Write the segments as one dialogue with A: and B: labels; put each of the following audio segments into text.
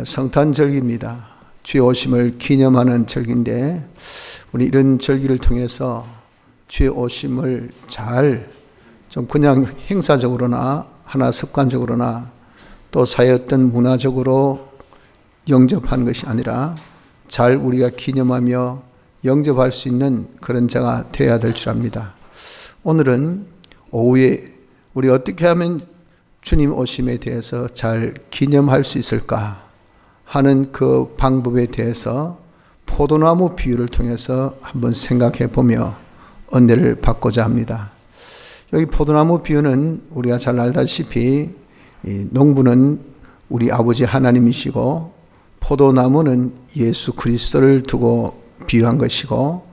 A: 성탄절기입니다. 주의 오심을 기념하는 절기인데 우리 이런 절기를 통해서 주의 오심을 잘 좀 그냥 행사적으로나 하나 습관적으로나 또 사회 어떤 문화적으로 영접하는 것이 아니라 잘 우리가 기념하며 영접할 수 있는 그런 자가 되어야 될 줄 압니다. 오늘은 오후에 우리 어떻게 하면 주님 오심에 대해서 잘 기념할 수 있을까 하는 그 방법에 대해서 포도나무 비유를 통해서 한번 생각해 보며 은혜를 받고자 합니다. 여기 포도나무 비유는 우리가 잘 알다시피 농부는 우리 아버지 하나님이시고 포도나무는 예수 그리스도를 두고 비유한 것이고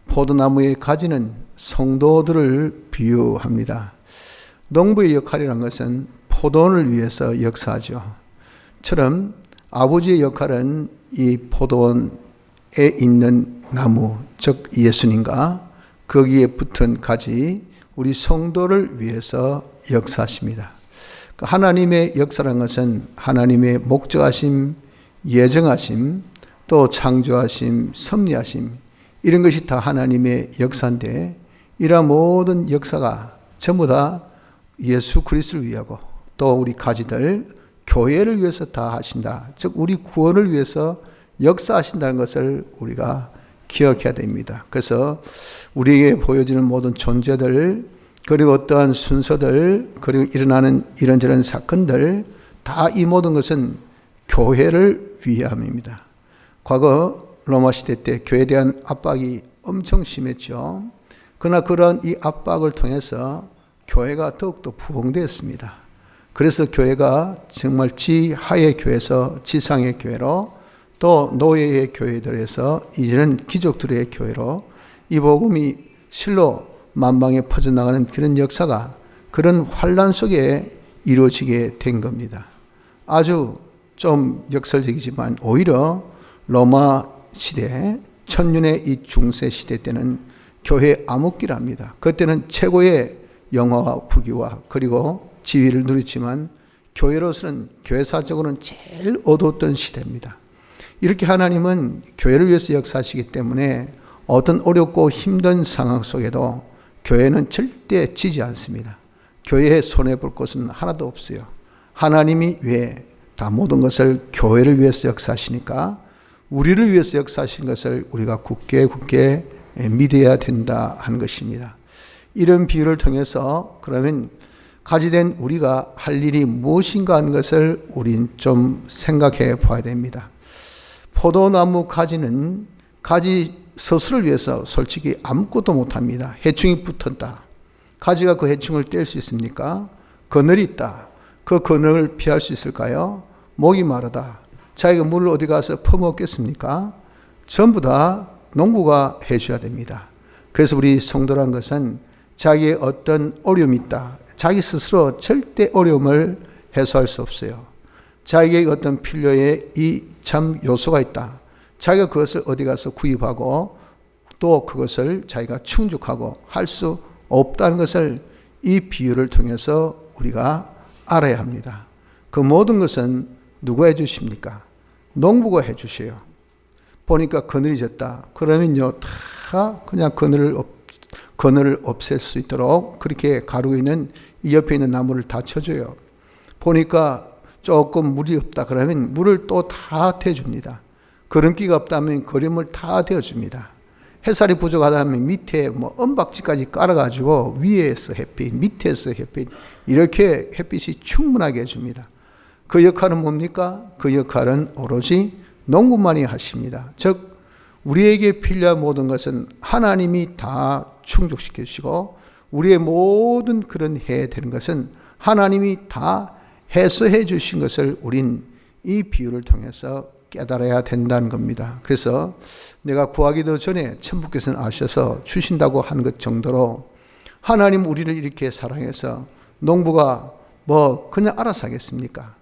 A: 포도나무의 가지는 성도들을 비유합니다. 농부의 역할이란 것은 포도원을 위해서 역사하죠. 처럼 아버지의 역할은 이 포도원에 있는 나무, 즉 예수님과 거기에 붙은 가지, 우리 성도를 위해서 역사하십니다. 하나님의 역사라는 것은 하나님의 목적하심, 예정하심, 또 창조하심, 섭리하심, 이런 것이 다 하나님의 역사인데 이러한 모든 역사가 전부 다 예수 그리스도를 위하고 또 우리 가지들 교회를 위해서 다 하신다. 즉 우리 구원을 위해서 역사하신다는 것을 우리가 기억해야 됩니다. 그래서 우리에게 보여지는 모든 존재들, 그리고 어떠한 순서들, 그리고 일어나는 이런저런 사건들, 다 이 모든 것은 교회를 위함입니다. 과거 로마 시대 때 교회에 대한 압박이 엄청 심했죠. 그러나 그런 이 압박을 통해서 교회가 더욱더 부흥되었습니다. 그래서 교회가 정말 지하의 교회에서 지상의 교회로, 또 노예의 교회들에서 이제는 귀족들의 교회로 이 복음이 실로 만방에 퍼져나가는 그런 역사가 그런 환란 속에 이루어지게 된 겁니다. 아주 좀 역설적이지만 오히려 로마 시대, 천년의 이 중세 시대 때는 교회 암흑기랍니다. 그때는 최고의 영화와 부귀와 그리고 지위를 누렸지만 교회로서는 교회사적으로는 제일 어두웠던 시대입니다. 이렇게 하나님은 교회를 위해서 역사하시기 때문에 어떤 어렵고 힘든 상황 속에도 교회는 절대 지지 않습니다. 교회에 손해볼 것은 하나도 없어요. 하나님이 왜 다 모든 것을 교회를 위해서 역사하시니까 우리를 위해서 역사하신 것을 우리가 굳게 믿어야 된다 하는 것입니다. 이런 비유를 통해서 그러면 가지된 우리가 할 일이 무엇인가 하는 것을 우린 좀 생각해 봐야 됩니다. 포도나무 가지는 가지 스스로를 위해서 솔직히 아무것도 못합니다. 해충이 붙었다. 가지가 그 해충을 뗄 수 있습니까? 그늘이 있다. 그 그늘을 피할 수 있을까요? 목이 마르다. 자기가 물을 어디 가서 퍼먹겠습니까? 전부 다 농부가 해줘야 됩니다. 그래서 우리 성도란 것은 자기의 어떤 어려움이 있다. 자기 스스로 절대 어려움을 해소할 수 없어요. 자기에게 어떤 필요에 이 참 요소가 있다. 자기가 그것을 어디 가서 구입하고 또 그것을 자기가 충족하고 할 수 없다는 것을 이 비유를 통해서 우리가 알아야 합니다. 그 모든 것은 누가 해주십니까? 농부가 해주셔요. 보니까 그늘이 졌다. 그러면요, 다 그냥 그늘을 없앨 수 있도록 그렇게 가루고 있는 이 옆에 있는 나무를 다 쳐줘요. 보니까 조금 물이 없다. 그러면 물을 또 다 대줍니다. 거름기가 없다면 거름을 다 대어줍니다. 햇살이 부족하다면 밑에 은박지까지 깔아가지고 위에서 햇빛, 밑에서 햇빛, 이렇게 햇빛이 충분하게 해줍니다. 그 역할은 뭡니까? 그 역할은 오로지 농부만이 하십니다. 즉 우리에게 필요한 모든 것은 하나님이 다 충족시켜 주시고 우리의 모든 그런 해야 되는 것은 하나님이 다 해소해 주신 것을 우린 이 비유를 통해서 깨달아야 된다는 겁니다. 그래서 내가 구하기도 전에 천부께서는 아셔서 주신다고 하는 것 정도로 하나님 우리를 이렇게 사랑해서 농부가 그냥 알아서 하겠습니까?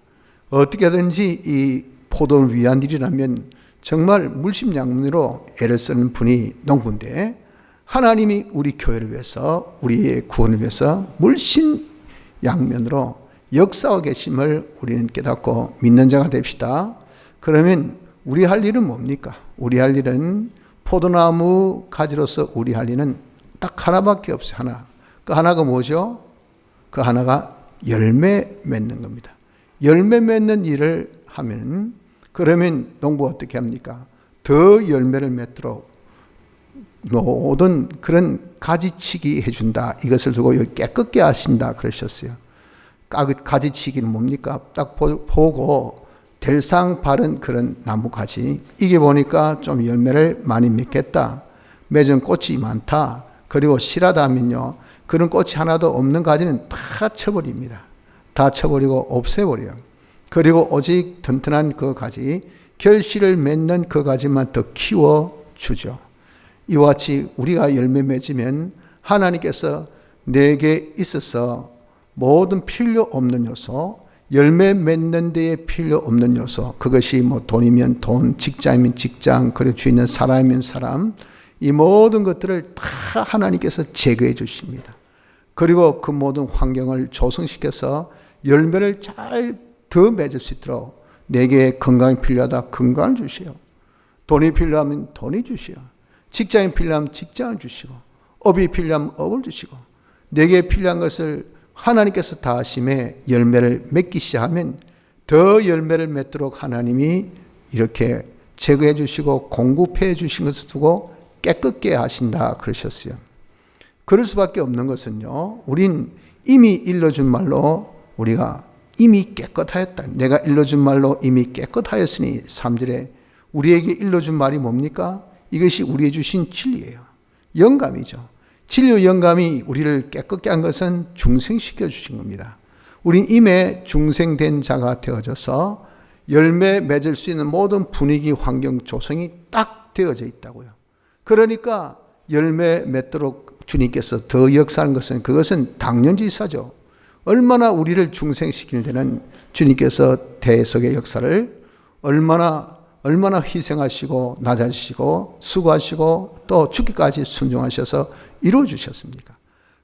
A: 어떻게든지 이 포도를 위한 일이라면 정말 물심양면으로 애를 쓰는 분이 농부인데 하나님이 우리 교회를 위해서 우리의 구원을 위해서 물심양면으로 역사하고 계심을 우리는 깨닫고 믿는 자가 됩시다. 그러면 우리 할 일은 뭡니까? 우리 할 일은 포도나무 가지로서 우리 할 일은 딱 하나밖에 없어요. 하나. 그 하나가 뭐죠? 그 하나가 열매 맺는 겁니다. 열매 맺는 일을 하면, 그러면 농부가 어떻게 합니까? 더 열매를 맺도록 모든 그런 가지치기 해준다. 이것을 두고 여기 깨끗게 하신다 그러셨어요. 가지치기는 뭡니까? 딱 보고 될상 바른 그런 나무가지. 이게 보니까 좀 열매를 많이 맺겠다. 맺은 꽃이 많다. 그리고 실하다 하면요, 그런 꽃이 하나도 없는 가지는 다 쳐버립니다. 다 쳐버리고 없애버려요. 그리고 오직 튼튼한 그 가지, 결실을 맺는 그 가지만 더 키워주죠. 이와 같이 우리가 열매 맺으면 하나님께서 내게 있어서 모든 필요 없는 요소, 열매 맺는 데에 필요 없는 요소, 그것이 뭐 돈이면 돈, 직장이면 직장, 그리고 주인은 사람이면 사람, 이 모든 것들을 다 하나님께서 제거해 주십니다. 그리고 그 모든 환경을 조성시켜서 열매를 잘 더 맺을 수 있도록, 내게 건강이 필요하다 건강을 주시오, 돈이 필요하면 돈이 주시오, 직장이 필요하면 직장을 주시고, 업이 필요하면 업을 주시고, 내게 필요한 것을 하나님께서 다 하심에 열매를 맺기 시작하면 더 열매를 맺도록 하나님이 이렇게 제거해 주시고 공급해 주신 것을 두고 깨끗게 하신다 그러셨어요. 그럴 수밖에 없는 것은요, 우린 이미 일러준 말로 우리가 이미 깨끗하였다. 내가 일러준 말로 이미 깨끗하였으니 3절에 우리에게 일러준 말이 뭡니까? 이것이 우리에게 주신 진리예요. 영감이죠. 진리의 영감이 우리를 깨끗게 한 것은 중생시켜 주신 겁니다. 우린 이미 중생된 자가 되어져서 열매 맺을 수 있는 모든 분위기, 환경, 조성이 딱 되어져 있다고요. 그러니까 열매 맺도록 주님께서 더 역사하는 것은, 그것은 당연지사죠. 얼마나 우리를 중생시키는 데는 주님께서 대속의 역사를 얼마나 희생하시고 낮아지시고 수고하시고 또 죽기까지 순종하셔서 이루어 주셨습니까?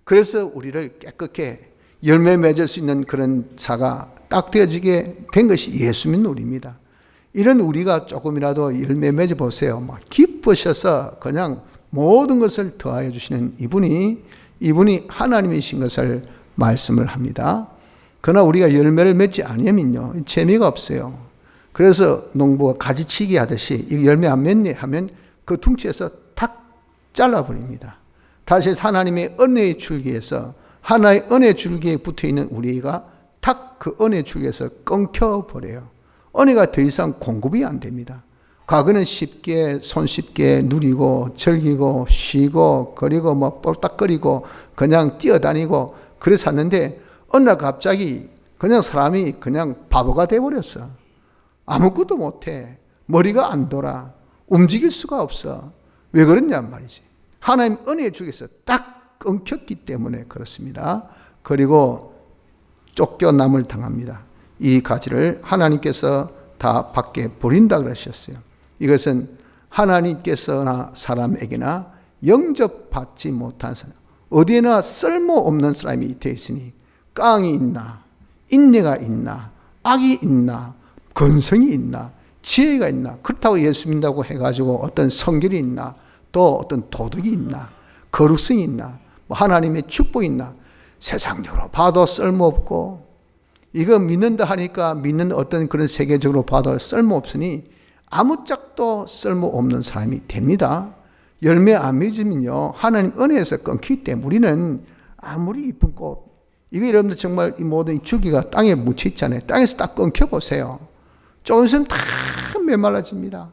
A: 그래서 우리를 깨끗게 열매 맺을 수 있는 그런 자가 딱 되어지게 된 것이 예수 믿는 우리입니다. 이런 우리가 조금이라도 열매 맺어 보세요. 막 기쁘셔서 그냥 모든 것을 더하여 주시는 이분이 하나님이신 것을 말씀을 합니다. 그러나 우리가 열매를 맺지 않으면요, 재미가 없어요. 그래서 농부가 가지치기 하듯이 이 열매 안 맺네 하면 그 둥치에서 탁 잘라버립니다. 다시 하나님의 은혜의 줄기에서, 하나의 은혜 줄기에 붙어있는 우리가 탁 그 은혜 줄기에서 끊겨버려요. 은혜가 더 이상 공급이 안 됩니다. 과거는 쉽게 손쉽게 누리고 즐기고 쉬고 그리고 뭐 뻘딱거리고 그냥 뛰어다니고 그래서 샀는데, 어느 날 갑자기 그냥 사람이 그냥 바보가 돼버렸어. 아무것도 못해. 머리가 안 돌아. 움직일 수가 없어. 왜 그러냐 말이지. 하나님 은혜의 줄에서 딱 끊겼기 때문에 그렇습니다. 그리고 쫓겨남을 당합니다. 이 가지를 하나님께서 다 밖에 버린다 그러셨어요. 이것은 하나님께서나 사람에게나 영접받지 못한 사람, 어디에나 쓸모없는 사람이 되어 있으니 깡이 있나, 인내가 있나, 악이 있나, 근성이 있나, 지혜가 있나, 그렇다고 예수 믿는다고 해가지고 어떤 성결이 있나, 또 어떤 도덕이 있나, 거룩성이 있나, 뭐 하나님의 축복이 있나, 세상적으로 봐도 쓸모없고, 이거 믿는다 하니까 믿는 어떤 그런 세계적으로 봐도 쓸모없으니 아무짝도 쓸모없는 사람이 됩니다. 열매 안 맺으면요, 하나님 은혜에서 끊기기 때문에 우리는 아무리 이쁜 꽃, 이거 여러분들 정말 이 모든 줄기가 땅에 묻혀 있잖아요. 땅에서 딱 끊겨보세요. 조금 있으면 다 메말라집니다.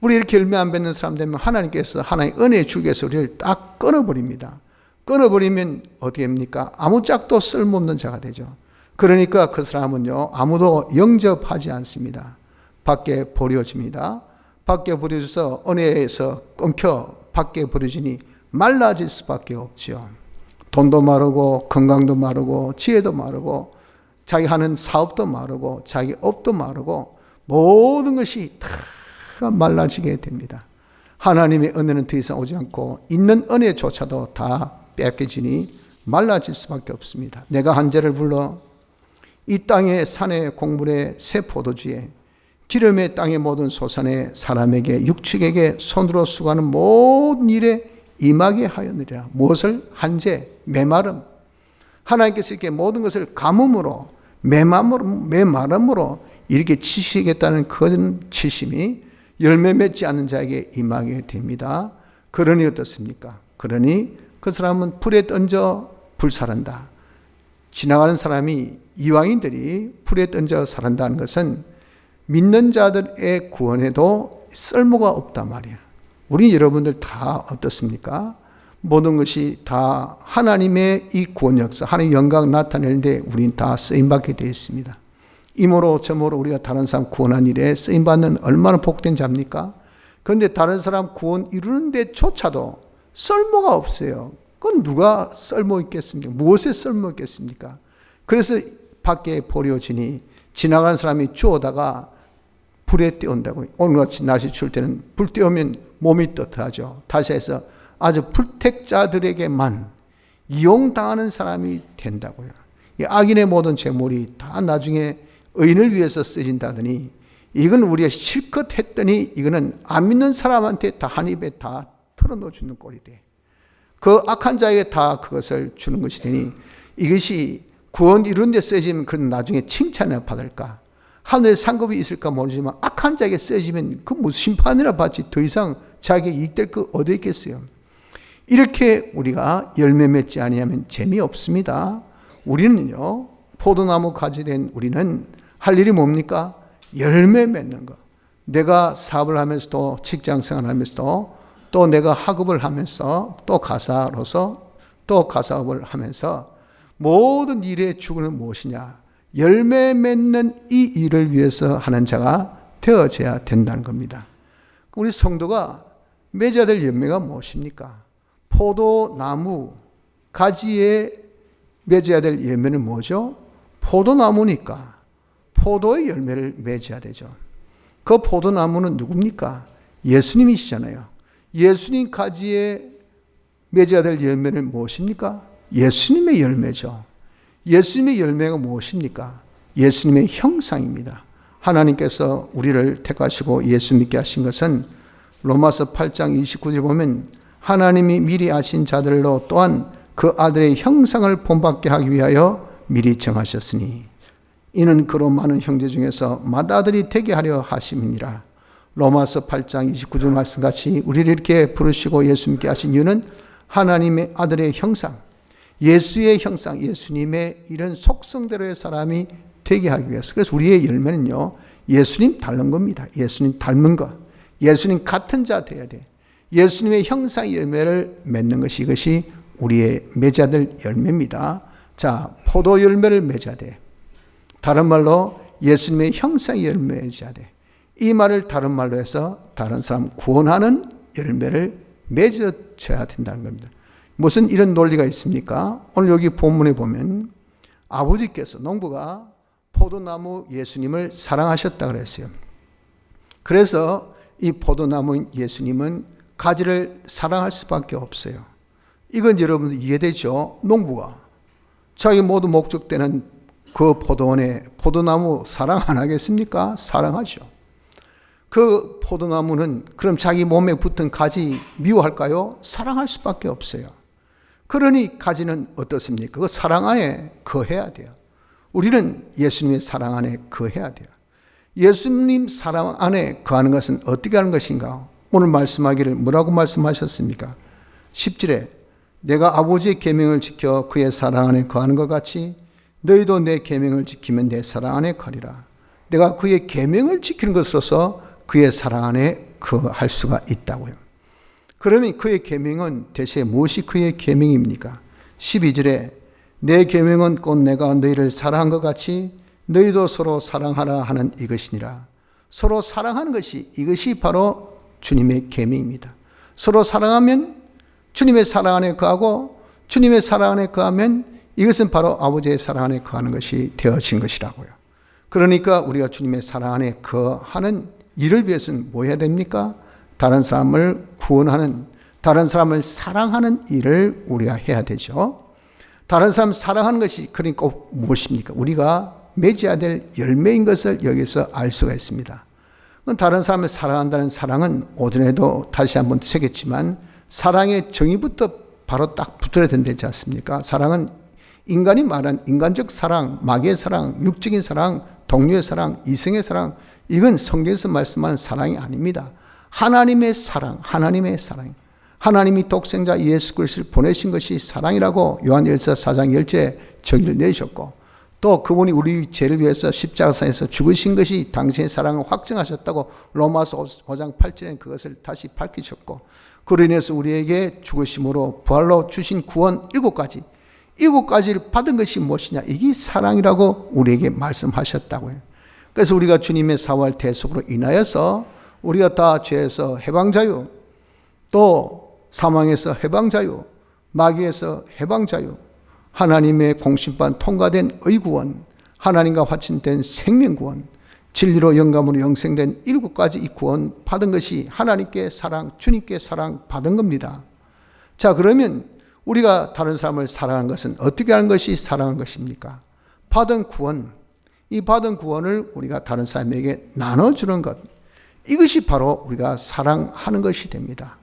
A: 우리 이렇게 열매 안 맺는 사람 되면 하나님께서 하나의 은혜의 줄기에서 우리를 딱 끊어버립니다. 끊어버리면 어떻게 됩니까? 아무짝도 쓸모없는 자가 되죠. 그러니까 그 사람은요, 아무도 영접하지 않습니다. 밖에 버려집니다. 밖에 버려져서 은혜에서 끊겨 밖에 버려지니 말라질 수밖에 없죠. 돈도 마르고 건강도 마르고 지혜도 마르고 자기 하는 사업도 마르고 자기 업도 마르고 모든 것이 다 말라지게 됩니다. 하나님의 은혜는 더 이상 오지 않고 있는 은혜조차도 다 뺏겨지니 말라질 수밖에 없습니다. 내가 한재를 불러 이 땅의 산의 곡물의 새 포도주에 기름의 땅의 모든 소산에 사람에게 육축에게 손으로 수고하는 모든 일에 임하게 하였느니라. 무엇을? 한재, 메마름. 하나님께서 이렇게 모든 것을 가뭄으로 메마름으로 이렇게 치시겠다는 큰 치심이 열매 맺지 않는 자에게 임하게 됩니다. 그러니 어떻습니까? 그러니 그 사람은 불에 던져 불살한다. 지나가는 사람이, 이방인들이 불에 던져 살한다는 것은 믿는 자들의 구원에도 쓸모가 없단 말이야. 우리 여러분들 다 어떻습니까? 모든 것이 다 하나님의 이 구원 역사, 하나님의 영광 나타내는데 우리는 다 쓰임받게 되어 있습니다. 이모로 저모로 우리가 다른 사람 구원한 일에 쓰임받는 얼마나 복된 자입니까? 그런데 다른 사람 구원 이루는 데 조차도 쓸모가 없어요. 그건 누가 쓸모 있겠습니까? 무엇에 쓸모 있겠습니까? 그래서 밖에 버려지니 지나가는 사람이 주워다가 불에 띄운다고. 오늘같이 날씨 추울 때는 불 띄우면 몸이 뜨뜻하죠. 다시 해서 아주 불택자들에게만 이용당하는 사람이 된다고요. 이 악인의 모든 재물이 다 나중에 의인을 위해서 쓰진다더니 이건 우리가 실컷 했더니 이거는 안 믿는 사람한테 다 한 입에 다 털어넣어 주는 꼴이 돼. 그 악한 자에게 다 그것을 주는 것이 되니 이것이 구원 이루는 데 쓰여지면 그건 나중에 칭찬을 받을까? 하늘에 상급이 있을까 모르지만 악한 자에게 쓰여지면 그 무슨 심판이라 받지 더 이상 자기에게 이익될 거 어디 있겠어요? 이렇게 우리가 열매 맺지 아니하면 재미없습니다. 우리는요, 포도나무 가지 된 우리는 할 일이 뭡니까? 열매 맺는 거. 내가 사업을 하면서도 직장 생활하면서도 또 내가 학업을 하면서 또 가사로서 또 가사업을 하면서 모든 일의 주구는 무엇이냐? 열매 맺는 이 일을 위해서 하는 자가 되어져야 된다는 겁니다. 우리 성도가 맺어야 될 열매가 무엇입니까? 포도나무 가지에 맺어야 될 열매는 뭐죠? 포도나무니까 포도의 열매를 맺어야 되죠. 그 포도나무는 누굽니까? 예수님이시잖아요. 예수님 가지에 맺어야 될 열매는 무엇입니까? 예수님의 열매죠. 예수님의 열매가 무엇입니까? 예수님의 형상입니다. 하나님께서 우리를 택하시고 예수 믿게 하신 것은 로마서 8장 29절 보면 하나님이 미리 아신 자들로 또한 그 아들의 형상을 본받게 하기 위하여 미리 정하셨으니 이는 그로 많은 형제 중에서 맏아들이 되게 하려 하심이니라. 로마서 8장 29절 말씀같이 우리를 이렇게 부르시고 예수 믿게 하신 이유는 하나님의 아들의 형상, 예수의 형상, 예수님의 이런 속성대로의 사람이 되게 하기 위해서. 그래서 우리의 열매는요, 예수님 닮은 겁니다. 예수님 닮은 것. 예수님 같은 자 돼야 돼. 예수님의 형상의 열매를 맺는 것이 이것이 우리의 맺어야 될 열매입니다. 자, 포도 열매를 맺어야 돼. 다른 말로 예수님의 형상의 열매를 맺어야 돼. 이 말을 다른 말로 해서 다른 사람 구원하는 열매를 맺어줘야 된다는 겁니다. 무슨 이런 논리가 있습니까? 오늘 여기 본문에 보면 아버지께서 농부가 포도나무 예수님을 사랑하셨다 그랬어요. 그래서 이 포도나무 예수님은 가지를 사랑할 수밖에 없어요. 이건 여러분들 이해되죠? 농부가 자기 모두 목적되는 그 포도원에 포도나무 사랑 안 하겠습니까? 사랑하죠. 그 포도나무는 그럼 자기 몸에 붙은 가지 미워할까요? 사랑할 수밖에 없어요. 그러니 가지는 어떻습니까? 그 사랑 안에 거해야 돼요. 우리는 예수님의 사랑 안에 거해야 돼요. 예수님 사랑 안에 거하는 것은 어떻게 하는 것인가? 오늘 말씀하기를 뭐라고 말씀하셨습니까? 10절에 내가 아버지의 계명을 지켜 그의 사랑 안에 거하는 것 같이 너희도 내 계명을 지키면 내 사랑 안에 거하리라. 내가 그의 계명을 지키는 것으로서 그의 사랑 안에 거할 수가 있다고요. 그러면 그의 계명은 대체 무엇이 그의 계명입니까? 12절에 내 계명은 곧 내가 너희를 사랑한 것 같이 너희도 서로 사랑하라 하는 이것이니라. 서로 사랑하는 것이 이것이 바로 주님의 계명입니다. 서로 사랑하면 주님의 사랑 안에 거하고 주님의 사랑 안에 거하면 이것은 바로 아버지의 사랑 안에 거하는 것이 되어진 것이라고요. 그러니까 우리가 주님의 사랑 안에 거하는 일을 위해서는 뭐 해야 됩니까? 다른 사람을 구원하는, 다른 사람을 사랑하는 일을 우리가 해야 되죠. 다른 사람 사랑하는 것이 그러니까 무엇입니까? 우리가 맺어야 될 열매인 것을 여기서 알 수가 있습니다. 다른 사람을 사랑한다는 사랑은 오전에도 다시 한번 새겼지만 사랑의 정의부터 바로 딱 붙어야 된다지 않습니까? 사랑은 인간이 말한 인간적 사랑, 마귀의 사랑, 육적인 사랑, 동료의 사랑, 이성의 사랑, 이건 성경에서 말씀하는 사랑이 아닙니다. 하나님의 사랑, 하나님의 사랑. 하나님이 독생자 예수 그리스도를 보내신 것이 사랑이라고 요한일서 4장 10절에 정의를 내리셨고, 또 그분이 우리 죄를 위해서 십자가상에서 죽으신 것이 당신의 사랑을 확증하셨다고 로마서 5장 8절에 그것을 다시 밝히셨고, 그로 인해서 우리에게 죽으심으로 부활로 주신 구원 7가지를 받은 것이 무엇이냐, 이게 사랑이라고 우리에게 말씀하셨다고요. 그래서 우리가 주님의 사활 대속으로 인하여서 우리가 다 죄에서 해방자유, 또 사망에서 해방자유, 마귀에서 해방자유, 하나님의 공심판 통과된 의구원, 하나님과 화친된 생명구원, 진리로 영감으로 영생된 7가지 이 구원 받은 것이 하나님께 사랑, 주님께 사랑 받은 겁니다. 자, 그러면 우리가 다른 사람을 사랑한 것은 어떻게 하는 것이 사랑한 것입니까? 받은 구원, 이 받은 구원을 우리가 다른 사람에게 나눠주는 것, 이것이 바로 우리가 사랑하는 것이 됩니다.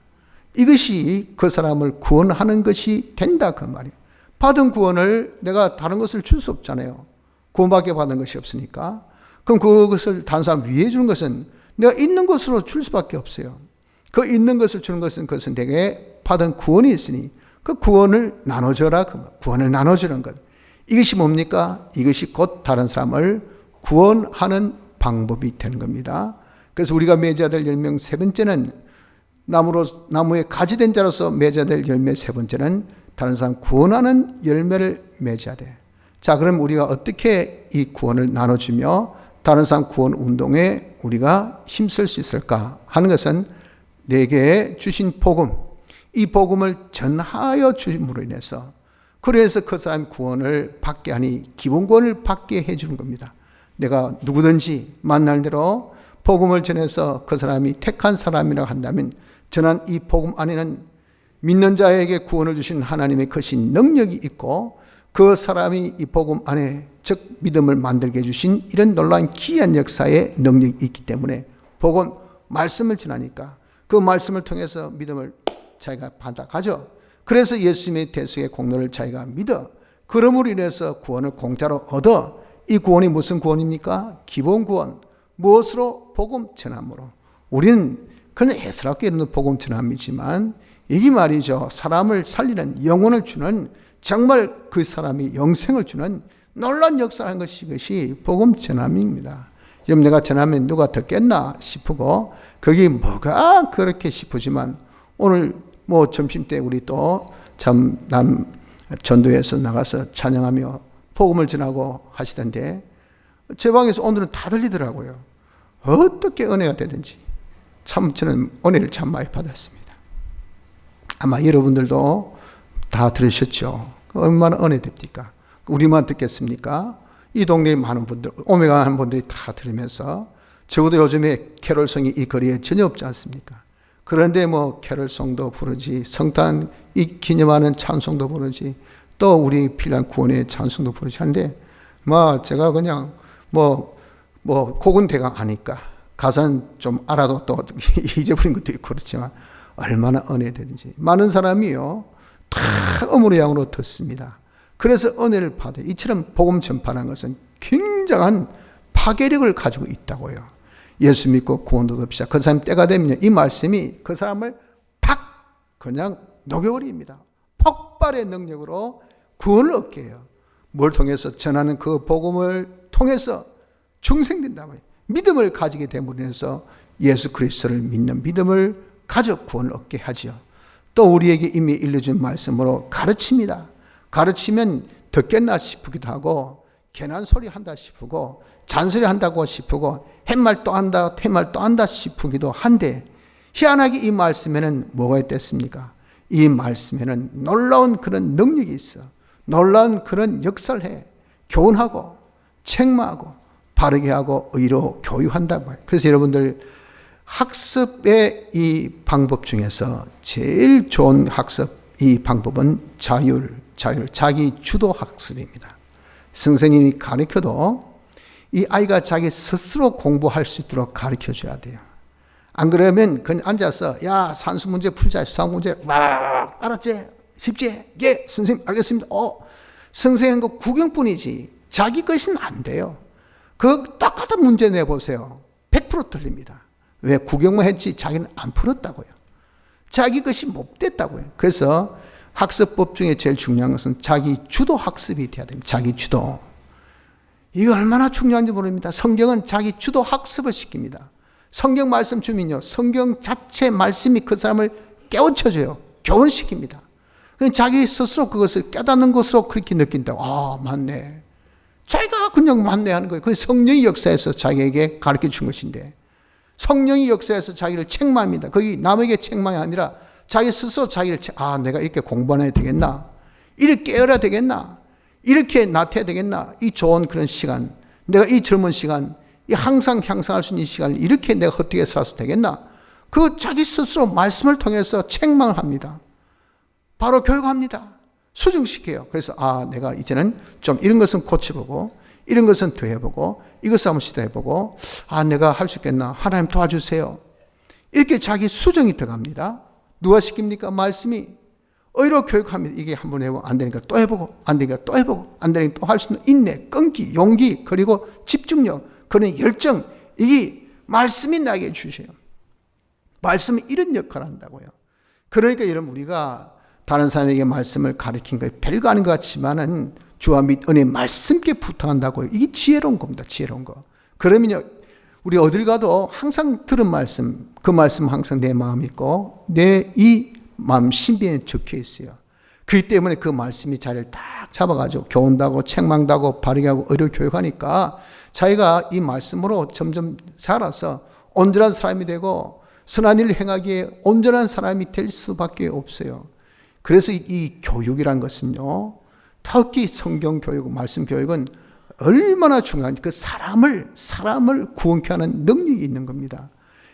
A: 이것이 그 사람을 구원하는 것이 된다, 그 말이에요. 받은 구원을 내가 다른 것을 줄 수 없잖아요. 구원밖에 받은 것이 없으니까. 그럼 그것을 다른 사람 위해 주는 것은 내가 있는 것으로 줄 수밖에 없어요. 그 있는 것을 주는 것은 그것은 내게 받은 구원이 있으니 그 구원을 나눠줘라. 그 구원을 나눠주는 것. 이것이 뭡니까? 이것이 곧 다른 사람을 구원하는 방법이 되는 겁니다. 그래서 우리가 맺어야 될 열매 세 번째는 나무에 가지 된 자로서 맺어야 될 열매 세 번째는 다른 사람 구원하는 열매를 맺어야 돼. 자, 그럼 우리가 어떻게 이 구원을 나눠주며 다른 사람 구원 운동에 우리가 힘쓸 수 있을까 하는 것은 내게 주신 복음, 이 복음을 전하여 주심으로 인해서, 그래서 그 사람이 구원을 받게 하니 기본 구원을 받게 해주는 겁니다. 내가 누구든지 만날 대로 복음을 전해서 그 사람이 택한 사람이라고 한다면 전한 이 복음 안에는 믿는 자에게 구원을 주신 하나님의 크신 능력이 있고, 그 사람이 이 복음 안에 즉 믿음을 만들게 해주신 이런 놀라운 기이한 역사의 능력이 있기 때문에 복음 말씀을 전하니까 그 말씀을 통해서 믿음을 자기가 받아가죠. 그래서 예수님의 대속의 공로를 자기가 믿어, 그러므로 인해서 구원을 공짜로 얻어. 이 구원이 무슨 구원입니까? 기본 구원. 무엇으로? 복음 전함으로. 우리는 그냥 애스럽게 있는 복음 전함이지만 이게 말이죠, 사람을 살리는, 영혼을 주는, 정말 그 사람이 영생을 주는 놀라운 역사라는 것이 복음 전함입니다. 여러분, 내가 전하면 누가 듣겠나 싶고 그게 뭐가 그렇게 싶으지만, 오늘 점심 때 우리 또 참 남 전도에서 나가서 찬양하며 복음을 전하고 하시던데 제 방에서 오늘은 다 들리더라고요. 어떻게 은혜가 되든지 참 저는 은혜를 참 많이 받았습니다. 아마 여러분들도 다 들으셨죠. 얼마나 은혜됩니까? 우리만 듣겠습니까? 이 동네에 많은 분들, 오메가 하는 분들이 다 들으면서, 적어도 요즘에 캐롤송이 이 거리에 전혀 없지 않습니까? 그런데 캐롤송도 부르지, 성탄 이 기념하는 찬송도 부르지, 또 우리 필요한 구원의 찬송도 부르지 하는데, 제가 그냥 곡은 대강 아니까 가사는 좀 알아도 또 잊어버린 것도 있고 그렇지만 얼마나 은혜되든지 많은 사람이요 다 음으로 양으로 듣습니다. 그래서 은혜를 받아요. 이처럼 복음 전파하는 것은 굉장한 파괴력을 가지고 있다고요. 예수 믿고 구원도 얻읍시다. 그 사람 때가 되면 이 말씀이 그 사람을 팍 그냥 녹여버립니다. 폭발의 능력으로 구원을 얻게 해요. 뭘 통해서? 전하는 그 복음을 통해서 중생된다고 해요. 믿음을 가지게 됨으로 인해서 예수 그리스도를 믿는 믿음을 가져 구원을 얻게 하죠. 또 우리에게 이미 일러준 말씀으로 가르칩니다. 가르치면 듣겠나 싶기도 하고, 괜한 소리 한다 싶고, 잔소리 한다고 싶고, 햇말 또 한다, 태말 또 한다 싶기도 한데, 희한하게 이 말씀에는 뭐가 있겠습니까? 이 말씀에는 놀라운 그런 능력이 있어. 놀라운 그런 역사를 해. 교훈하고, 책망하고, 바르게 하고, 의로 교육한다고 해요. 그래서 여러분들, 학습의 이 방법 중에서 제일 좋은 학습, 이 방법은 자기 주도 학습입니다. 선생님이 가르쳐도 이 아이가 자기 스스로 공부할 수 있도록 가르쳐 줘야 돼요. 안 그러면 그냥 앉아서 야 산수 문제 풀자, 수학 문제 막 알았지? 쉽지? 예 선생님 알겠습니다. 선생님 거 구경뿐이지 자기 것은 안 돼요. 그 똑같은 문제 내보세요. 100% 틀립니다. 왜? 구경만 했지 자기는 안 풀었다고요. 자기 것이 못 됐다고요. 그래서 학습법 중에 제일 중요한 것은 자기 주도 학습이 돼야 됩니다. 자기 주도. 이거 얼마나 중요한지 모릅니다. 성경은 자기 주도 학습을 시킵니다. 성경 말씀 주면요, 성경 자체 말씀이 그 사람을 깨우쳐줘요. 교훈시킵니다. 자기 스스로 그것을 깨닫는 것으로 그렇게 느낀다고. 아, 맞네. 자기가 그냥 맞네 하는 거예요. 그 성령이 역사해서 자기에게 가르쳐 준 것인데, 성령이 역사해서 자기를 책망합니다. 거기 남에게 책망이 아니라 자기 스스로 자기를 내가 이렇게 공부해야 되겠나? 이렇게 깨어야 되겠나? 이렇게 나태해야 되겠나? 이 좋은 그런 시간, 내가 이 젊은 시간, 이 항상 향상할 수 있는 시간을 이렇게 내가 어떻게 살아서 되겠나? 그 자기 스스로 말씀을 통해서 책망을 합니다. 바로 교육합니다. 수정시켜요. 그래서 내가 이제는 좀 이런 것은 고쳐보고 이런 것은 더 해보고 이것을 한번 시도해보고 내가 할 수 있겠나? 하나님 도와주세요. 이렇게 자기 수정이 들어갑니다. 누가 시킵니까? 말씀이. 의로 교육합니다. 이게 한번 해보고 안 되니까 또 해보고 안 되니까 또 해보고 안 되니까 또 할 수 있는 인내, 끈기, 용기, 그리고 집중력, 그런 열정, 이게 말씀이 나에게 주세요. 말씀이 이런 역할을 한다고요. 그러니까 여러분, 우리가 다른 사람에게 말씀을 가르친 거 별거 아닌 것 같지만은 주와 및 은혜 말씀께 부탁한다고요. 이게 지혜로운 겁니다. 지혜로운 거. 그러면요, 우리 어딜 가도 항상 들은 말씀, 그 말씀 항상 내 마음에 있고 내 이 마음 신비에 적혀 있어요. 그렇기 때문에 그 말씀이 자리를 딱 잡아가지고 교훈하고 책망하고 바르게 하고 의로 교육하니까 자기가 이 말씀으로 점점 자라서 온전한 사람이 되고 선한 일을 행하기에 온전한 사람이 될 수밖에 없어요. 그래서 이 교육이란 것은요, 특히 성경 교육, 말씀 교육은 얼마나 중요한지, 그 사람을 구원케 하는 능력이 있는 겁니다.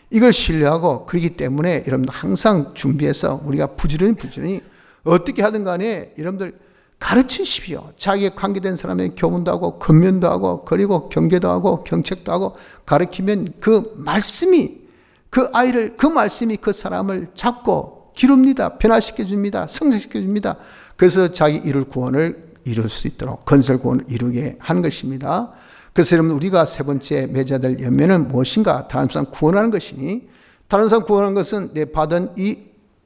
A: 이걸 신뢰하고, 그렇기 때문에 여러분들 항상 준비해서 우리가 부지런히 어떻게 하든 간에 여러분들 가르치십시오. 자기에 관계된 사람의 교훈도 하고 권면도 하고 그리고 경계도 하고 경책도 하고 가르치면 그 말씀이 그 아이를, 그 말씀이 그 사람을 잡고 기릅니다. 변화시켜 줍니다. 성장시켜 줍니다. 그래서 자기 이룰 구원을 이룰 수 있도록 건설 구원을 이루게 하는 것입니다. 그래서 여러분, 우리가 세 번째 맺어야 될 열매는 무엇인가? 다른 사람 구원하는 것이니, 다른 사람 구원하는 것은 내 받은 이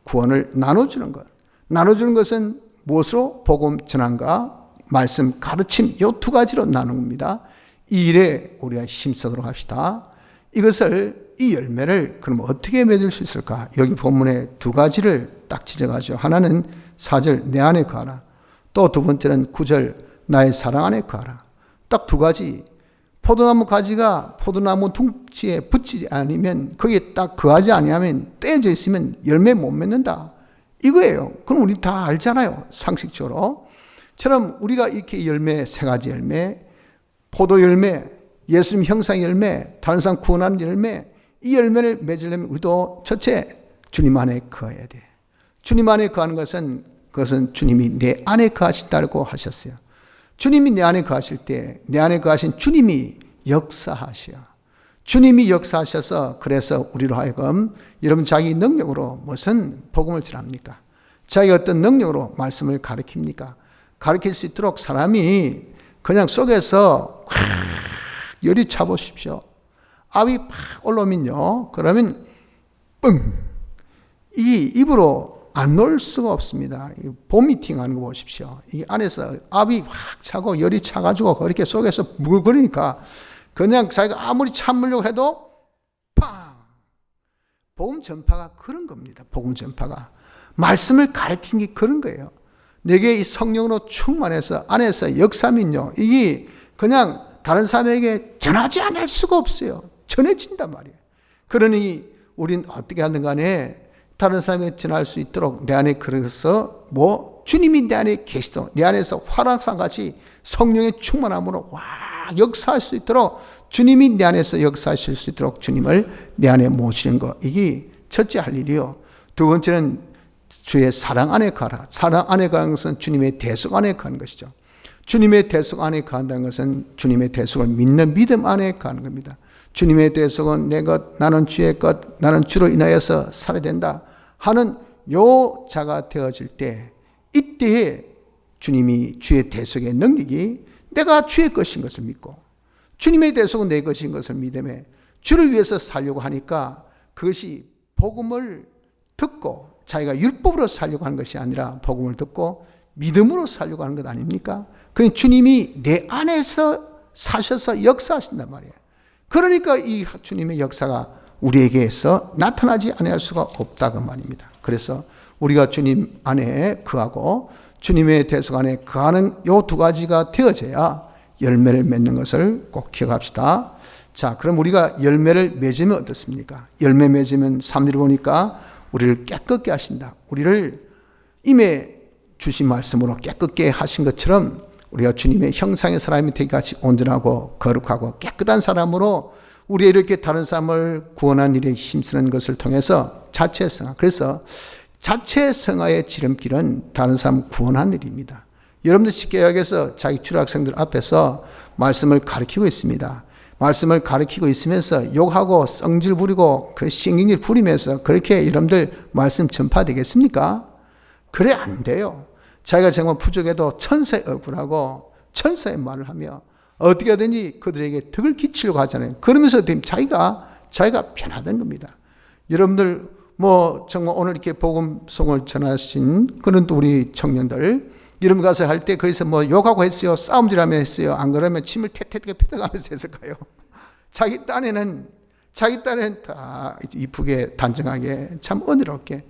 A: 구원을 나눠주는 것. 나눠주는 것은 무엇으로? 복음 전환과 말씀 가르침, 이 두 가지로 나누는 겁니다. 이 일에 우리가 힘쓰도록 합시다. 이것을, 이 열매를 그럼 어떻게 맺을 수 있을까? 여기 본문에 두 가지를 딱 지적하죠. 하나는 4절 내 안에 거하라. 또 두 번째는 9절 나의 사랑 안에 거하라. 딱 두 가지. 포도나무 가지가 포도나무 둥지에 붙이지 않으면, 거기에 딱 거하지 아니하면, 떼어져 있으면 열매 못 맺는다. 이거예요. 그럼 우리 다 알잖아요. 상식적으로. 처럼 우리가 이렇게 열매, 세 가지 열매, 포도 열매, 예수님 형상 열매, 다른 사람 구원하는 열매, 이 열매를 맺으려면 우리도 첫째, 주님 안에 거해야 돼. 주님 안에 거하는 것은, 그것은 주님이 내 안에 거하신다고 하셨어요. 주님이 내 안에 거하실 때, 내 안에 거하신 주님이 역사하셔. 주님이 역사하셔서, 그래서 우리로 하여금, 여러분 자기 능력으로 무슨 복음을 전합니까? 자기 어떤 능력으로 말씀을 가르칩니까? 가르칠 수 있도록 사람이 그냥 속에서 열이 차보십시오. 압이 팍 올라오면요, 그러면 뻥! 이 입으로 안 놓을 수가 없습니다. 보미팅 하는 거 보십시오. 이 안에서 압이 확 차고 열이 차가지고 그렇게 속에서 뭉글거리니까 그냥 자기가 아무리 참으려고 해도 팡! 복음 전파가 그런 겁니다. 복음 전파가. 말씀을 가르치는 게 그런 거예요. 내게 이 성령으로 충만해서 안에서 역사면요, 이게 그냥 다른 사람에게 전하지 않을 수가 없어요. 전해진단 말이에요. 그러니 우린 어떻게 하든 간에 다른 사람에게 전할 수 있도록 내 안에, 그래서 주님이 내 안에 계시도, 내 안에서 화락산같이 성령의 충만함으로 역사할 수 있도록, 주님이 내 안에서 역사하실 수 있도록 주님을 내 안에 모시는 것, 이게 첫째 할 일이요. 두 번째는 주의 사랑 안에 가라. 사랑 안에 가는 것은 주님의 대속 안에 가는 것이죠. 주님의 대속 안에 거한다는 것은 주님의 대속을 믿는 믿음 안에 거하는 겁니다. 주님의 대속은 내 것, 나는 주의 것, 나는 주로 인하여서 살아야 된다 하는 요 자가 되어질 때, 이때에 주님이 주의 대속의 능력이 내가 주의 것인 것을 믿고 주님의 대속은 내 것인 것을 믿음에 주를 위해서 살려고 하니까, 그것이 복음을 듣고 자기가 율법으로 살려고 하는 것이 아니라 복음을 듣고 믿음으로 살려고 하는 것 아닙니까? 그러니 주님이 내 안에서 사셔서 역사하신단 말이에요. 그러니까 이 주님의 역사가 우리에게서 나타나지 않을 수가 없다고 말입니다. 그래서 우리가 주님 안에 거하고 주님의 대속 안에 거하는 요 두 가지가 되어져야 열매를 맺는 것을 꼭 기억합시다. 자, 그럼 우리가 열매를 맺으면 어떻습니까? 열매 맺으면 3절 보니까 우리를 깨끗게 하신다. 우리를 임에 주신 말씀으로 깨끗게 하신 것처럼 우리가 주님의 형상의 사람이 되기까지 온전하고 거룩하고 깨끗한 사람으로 우리 이렇게 다른 사람을 구원한 일에 힘쓰는 것을 통해서 자체 성화. 그래서 자체 성화의 지름길은 다른 사람 구원한 일입니다. 여러분들 쉽게 여기서 자기 주학생들 앞에서 말씀을 가르치고 있습니다. 말씀을 가르치고 있으면서 욕하고 성질 부리고 그 신경질 부리면서 그렇게 여러분들 말씀 전파되겠습니까? 그래 안 돼요. 자기가 정말 부족해도 천사의 얼굴하고 천사의 말을 하며 어떻게든지 그들에게 덕을 끼치려고 하잖아요. 그러면서 자기가 변화된 겁니다. 여러분들 정말 오늘 이렇게 복음송을 전하신 그런 또 우리 청년들, 이름 가서 할 때 거기서 욕하고 했어요, 싸움질하며 했어요, 안 그러면 침을 태태하게 뱉어가면서 했을까요? 자기 딴에는 다 이쁘게 단정하게 참 은혜롭게.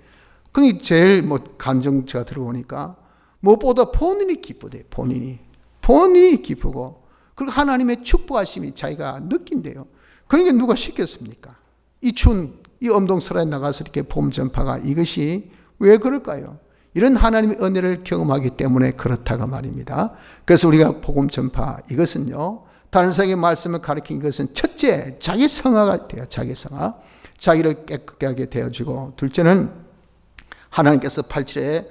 A: 그게 제일 감정체가 들어오니까 무엇보다 본인이 기쁘대요. 본인이 기쁘고, 그리고 하나님의 축복하심이 자기가 느낀대요. 그러니까 누가 시켰습니까? 이 추운 이 엄동설에 나가서 이렇게 복음 전파가 이것이 왜 그럴까요? 이런 하나님의 은혜를 경험하기 때문에 그렇다고 말입니다. 그래서 우리가 복음 전파, 이것은요, 다른 사람에게 말씀을 가르친 것은 첫째, 자기 성화가 돼요. 자기 성화. 자기를 깨끗게 하게 되어지고, 둘째는 하나님께서 8절에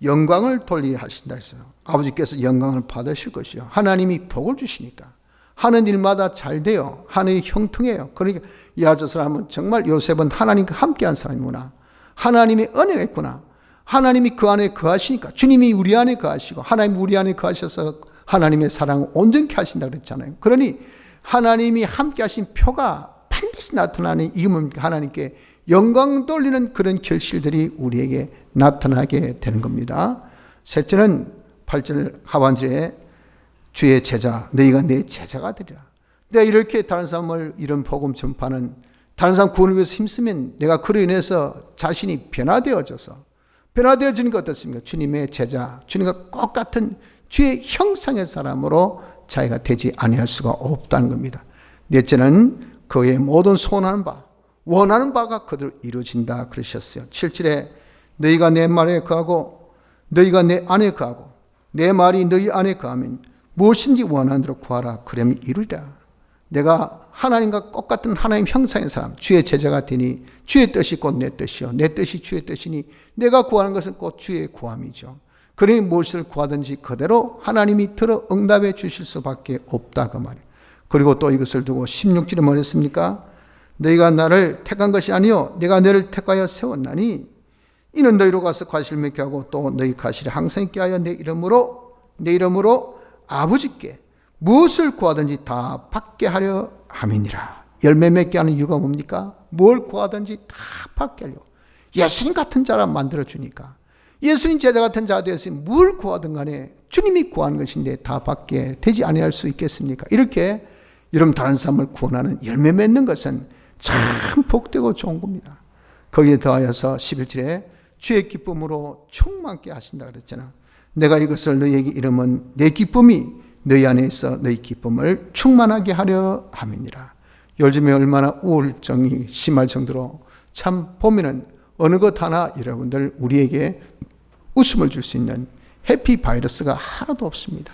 A: 영광을 돌리게 하신다 했어요. 아버지께서 영광을 받으실 것이요. 하나님이 복을 주시니까 하는 일마다 잘 돼요. 하늘이 형통해요. 그러니까 저 사람은 정말 요셉은 하나님과 함께한 사람이구나. 하나님의 은혜가 있구나. 하나님이 그 안에 거하시니까, 주님이 우리 안에 거하시고 하나님이 우리 안에 거하셔서 하나님의 사랑을 온전케 하신다 그랬잖아요. 그러니 하나님이 함께 하신 표가 반드시 나타나는 이유는 하나님께 영광 돌리는 그런 결실들이 우리에게 나타나게 되는 겁니다. 셋째는 8절 하반절에 주의 제자, 너희가 내 제자가 되리라. 내가 이렇게 다른 사람을 이런 복음 전파는, 다른 사람 구원을 위해서 힘쓰면 내가 그로 인해서 자신이 변화되어지는 것 어떻습니까? 주님의 제자, 주님과 똑같은 주의 형상의 사람으로 자기가 되지 아니할 수가 없다는 겁니다. 넷째는 그의 모든 원하는 바가 그대로 이루어진다 그러셨어요. 7절에 너희가 내 말에 거하고 너희가 내 안에 거하고 내 말이 너희 안에 거하면 무엇인지 원하는 대로 구하라. 그러면 이루리라. 내가 하나님과 똑같은 하나님 형상의 사람, 주의 제자가 되니 주의 뜻이 곧 내 뜻이요 내 뜻이 주의 뜻이니 내가 구하는 것은 곧 주의 구함이죠. 그러니 무엇을 구하든지 그대로 하나님이 들어 응답해 주실 수밖에 없다 그 말이에요. 그리고 또 이것을 두고 16절에 뭐랬습니까? 너희가 나를 택한 것이 아니요 내가 너를 택하여 세웠나니 이는 너희로 가서 과실 맺게 하고 또 너희 과실을 항상 있게 하여 내 이름으로 아버지께 무엇을 구하든지 다 받게 하려 함이니라. 열매 맺게 하는 이유가 뭡니까? 뭘 구하든지 다 받게 하려고. 예수님 같은 자라 만들어주니까. 예수님 제자 같은 자가 되었으니 뭘 구하든 간에 주님이 구하는 것인데 다 받게 되지 아니할 수 있겠습니까? 이렇게 여러분 다른 사람을 구원하는 열매 맺는 것은 참 복되고 좋은 겁니다. 거기에 더하여서 11절에 주의 기쁨으로 충만케 하신다 그랬잖아. 내가 이것을 너희에게 이름은 내 기쁨이 너희 안에 있어 너희 기쁨을 충만하게 하려 함이니라. 요즘에 얼마나 우울증이 심할 정도로 참 보면은 어느 것 하나 여러분들 우리에게 웃음을 줄 수 있는 해피 바이러스가 하나도 없습니다.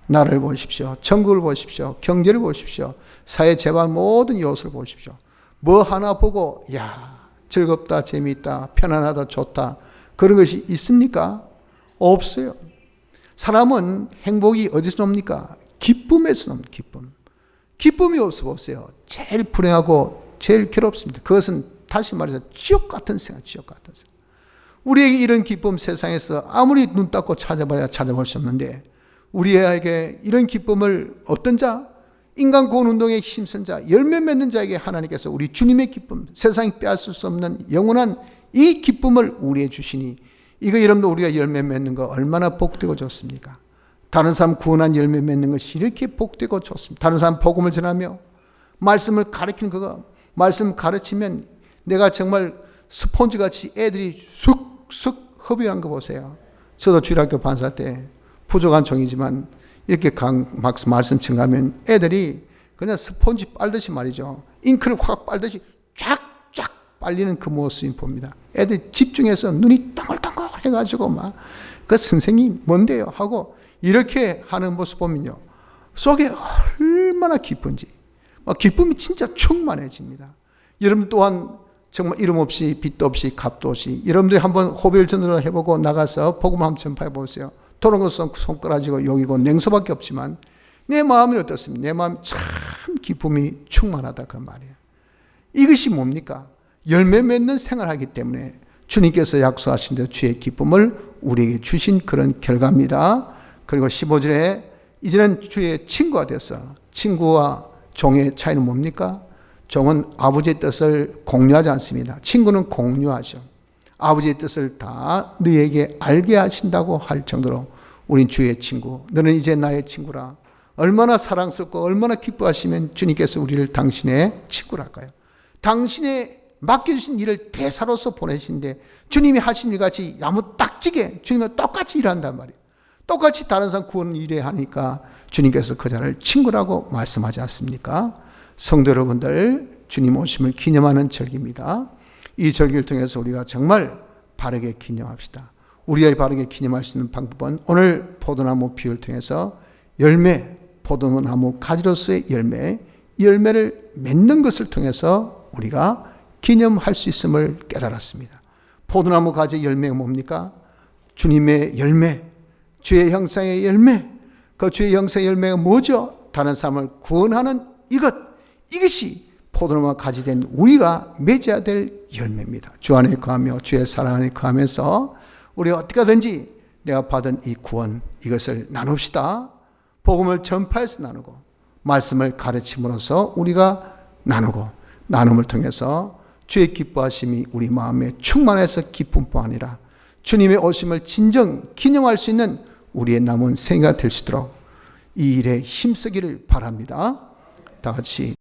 A: 나라를 보십시오. 전국을 보십시오. 경제를 보십시오. 사회 재발 모든 요소를 보십시오. 뭐 하나 보고 즐겁다, 재미있다, 편안하다, 좋다 그런 것이 있습니까? 없어요. 사람은 행복이 어디서 옵니까? 기쁨에서 옵니다. 기쁨. 기쁨이 없어 보세요. 제일 불행하고 제일 괴롭습니다. 그것은 다시 말해서 지옥 같은 생각, 지옥 같은 생각. 우리에게 이런 기쁨 세상에서 아무리 눈 닦고 찾아봐야 찾아볼 수 없는데, 우리에게 이런 기쁨을 어떤 자? 인간 구원운동에 힘쓴 자, 열매 맺는 자에게 하나님께서 우리 주님의 기쁨, 세상이 빼앗을 수 없는 영원한 이 기쁨을 우리에게 주시니, 이거 여러분도 우리가 열매 맺는 거 얼마나 복되고 좋습니까? 다른 사람 구원한 열매 맺는 것이 이렇게 복되고 좋습니다. 다른 사람 복음을 전하며 말씀을 가르치는 그거, 말씀 가르치면 내가 정말 스폰지같이 애들이 쑥쑥 흡입한 거 보세요. 저도 주일학교 반사 때 부족한 종이지만 이렇게 말씀 증가하면 애들이 그냥 스폰지 빨듯이 말이죠. 잉크를 확 빨듯이 쫙쫙 빨리는 그 모습을 봅니다. 애들이 집중해서 눈이 동글동글 해가지고 막 그 선생님 뭔데요? 하고 이렇게 하는 모습 보면요. 속에 얼마나 기쁜지. 기쁨이 진짜 충만해집니다. 여러분 또한 정말 이름 없이 빚도 없이 값도 없이 여러분들이 한번 호별 전도를 해보고 나가서 복음 한번 전파해 보세요. 도는 것은 손가락이고 여기고 냉소밖에 없지만 내 마음이 어떻습니까? 내 마음이 참 기쁨이 충만하다 그 말이에요. 이것이 뭡니까? 열매 맺는 생활하기 때문에 주님께서 약속하신 대로 주의 기쁨을 우리에게 주신 그런 결과입니다. 그리고 15절에 이제는 주의 친구가 됐어. 친구와 종의 차이는 뭡니까? 종은 아버지의 뜻을 공유하지 않습니다. 친구는 공유하죠. 아버지의 뜻을 다 너에게 알게 하신다고 할 정도로 우린 주의 친구, 너는 이제 나의 친구라. 얼마나 사랑스럽고 얼마나 기뻐하시면 주님께서 우리를 당신의 친구라 할까요? 당신의 맡겨주신 일을 대사로서 보내신데 주님이 하신 일같이 야무딱지게 주님과 똑같이 일한단 말이에요. 똑같이 다른 사람 구원 일에 하니까 주님께서 그 자를 친구라고 말씀하지 않습니까? 성도 여러분들, 주님 오심을 기념하는 절기입니다. 이 절기를 통해서 우리가 정말 바르게 기념합시다. 우리가 바르게 기념할 수 있는 방법은 오늘 포도나무 비유를 통해서 열매, 포도나무 가지로서의 열매, 이 열매를 맺는 것을 통해서 우리가 기념할 수 있음을 깨달았습니다. 포도나무 가지 열매가 뭡니까? 주님의 열매, 주의 형상의 열매. 그 주의 형상의 열매가 뭐죠? 다른 사람을 구원하는 이것이 포도나무가 가지된 우리가 맺어야 될 열매입니다. 주 안에 거하며 주의 사랑 안에 거하면서 우리가 어떻게 하든지 내가 받은 이 구원, 이것을 나눕시다. 복음을 전파해서 나누고 말씀을 가르침으로써 우리가 나누고 나눔을 통해서 주의 기뻐하심이 우리 마음에 충만해서 기쁨뿐 아니라 주님의 오심을 진정 기념할 수 있는 우리의 남은 생애가 될 수 있도록 이 일에 힘쓰기를 바랍니다. 다 같이